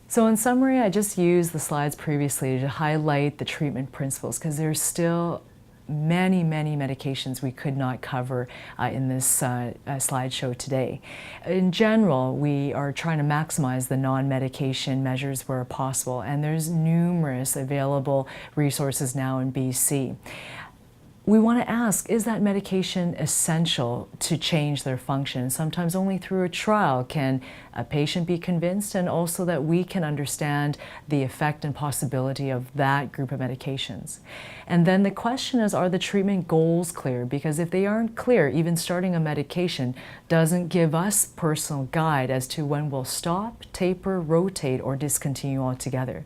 So in summary, I just used the slides previously to highlight the treatment principles because there's still many medications we could not cover in this slideshow today. In general, we are trying to maximize the non-medication measures where possible, and there's numerous available resources now in BC. We want to ask, is that medication essential to change their function? Sometimes only through a trial can a patient be convinced, and also that we can understand the effect and possibility of that group of medications. And then the question is, are the treatment goals clear? Because if they aren't clear, even starting a medication doesn't give us personal guide as to when we'll stop, taper, rotate, or discontinue altogether.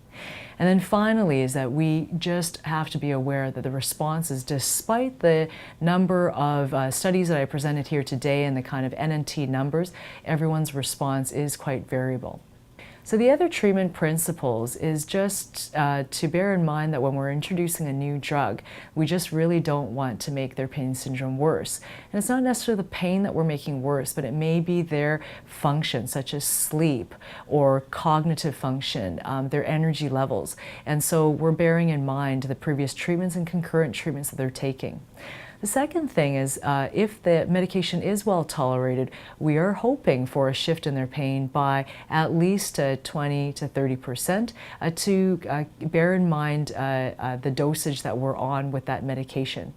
And then finally is that we just have to be aware that the responses, despite the number of studies that I presented here today and the kind of NNT numbers, everyone's response is quite variable. So the other treatment principles is just to bear in mind that when we're introducing a new drug, we just really don't want to make their pain syndrome worse. And it's not necessarily the pain that we're making worse, but it may be their function, such as sleep or cognitive function, their energy levels. And so we're bearing in mind the previous treatments and concurrent treatments that they're taking. The second thing is if the medication is well tolerated, we are hoping for a shift in their pain by at least 20 to 30% to bear in mind the dosage that we're on with that medication.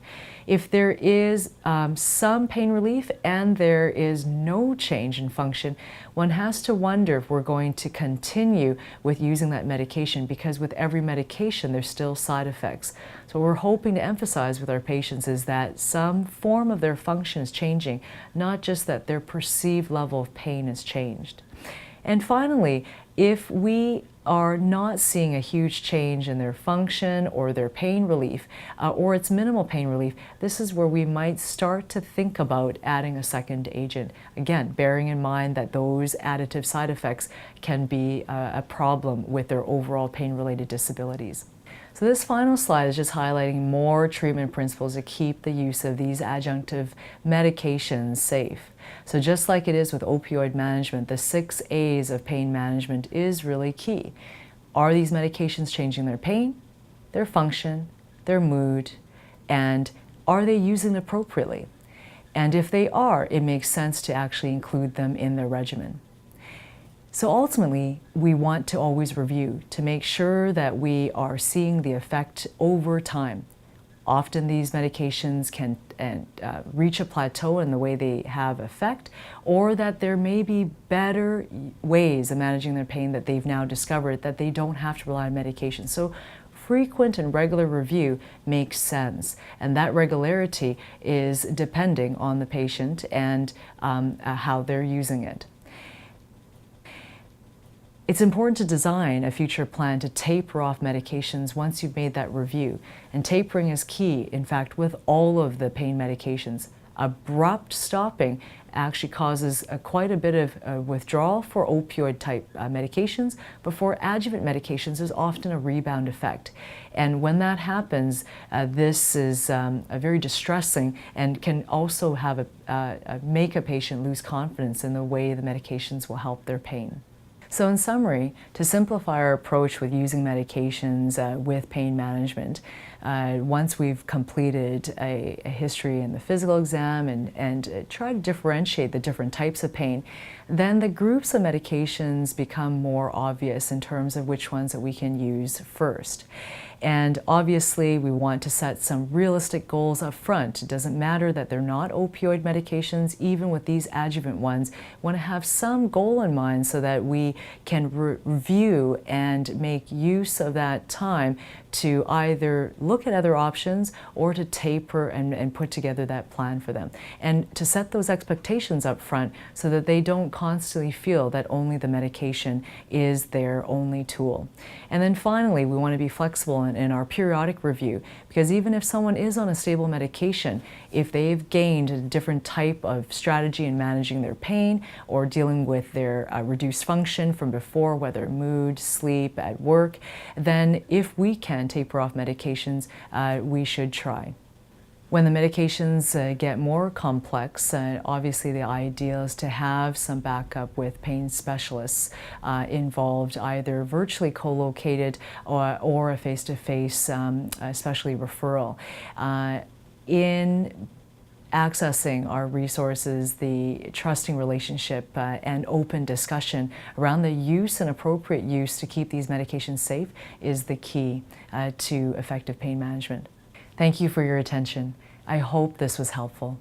If there is some pain relief and there is no change in function, one has to wonder if we're going to continue with using that medication, because with every medication there's still side effects. So what we're hoping to emphasize with our patients is that some form of their function is changing, not just that their perceived level of pain has changed. And finally, if we are not seeing a huge change in their function or their pain relief, or it's minimal pain relief, this is where we might start to think about adding a second agent. Again, bearing in mind that those additive side effects can be a problem with their overall pain-related disabilities. So this final slide is just highlighting more treatment principles to keep the use of these adjunctive medications safe. So just like it is with opioid management, the 6 A's of pain management is really key. Are these medications changing their pain, their function, their mood, and are they using them appropriately? And if they are, it makes sense to actually include them in their regimen. So ultimately, we want to always review to make sure that we are seeing the effect over time. Often these medications can reach a plateau in the way they have effect, or that there may be better ways of managing their pain that they've now discovered that they don't have to rely on medication. So frequent and regular review makes sense, and that regularity is depending on the patient and how they're using it. It's important to design a future plan to taper off medications once you've made that review. And tapering is key, in fact, with all of the pain medications. Abrupt stopping actually causes quite a bit of withdrawal for opioid type medications, but for adjuvant medications there's often a rebound effect. And when that happens, this is very distressing and can also have make a patient lose confidence in the way the medications will help their pain. So in summary, to simplify our approach with using medications with pain management, once we've completed a history and the physical exam and try to differentiate the different types of pain, then the groups of medications become more obvious in terms of which ones that we can use first. And obviously we want to set some realistic goals up front. It doesn't matter that they're not opioid medications. Even with these adjuvant ones, we want to have some goal in mind so that we can review and make use of that time to either look at other options or to taper and put together that plan for them. And to set those expectations up front so that they don't constantly feel that only the medication is their only tool. And then finally, we want to be flexible in our periodic review, because even if someone is on a stable medication, if they've gained a different type of strategy in managing their pain or dealing with their reduced function from before, whether mood, sleep, at work, then if we can taper off medications, we should try. When the medications get more complex, obviously the ideal is to have some backup with pain specialists involved, either virtually co-located or a face-to-face, especially referral. In accessing our resources, the trusting relationship and open discussion around the use and appropriate use to keep these medications safe is the key to effective pain management. Thank you for your attention. I hope this was helpful.